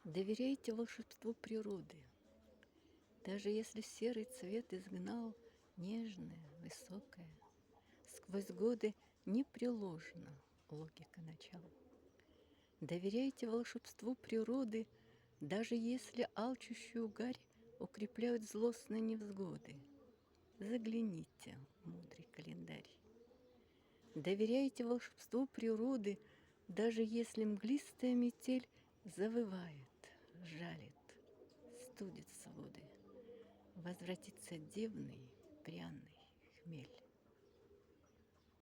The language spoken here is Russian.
Доверяйте волшебству природы, даже если серый цвет изгнал нежное, высокое, сквозь годы непреложна логика начал. Доверяйте волшебству природы, даже если алчущую гарь укрепляют злостные невзгоды. Загляните в мудрый календарь. Доверяйте волшебству природы, даже если мглистая метель завывает, жалит, студит своды. Возвратится дивный, пряный хмель.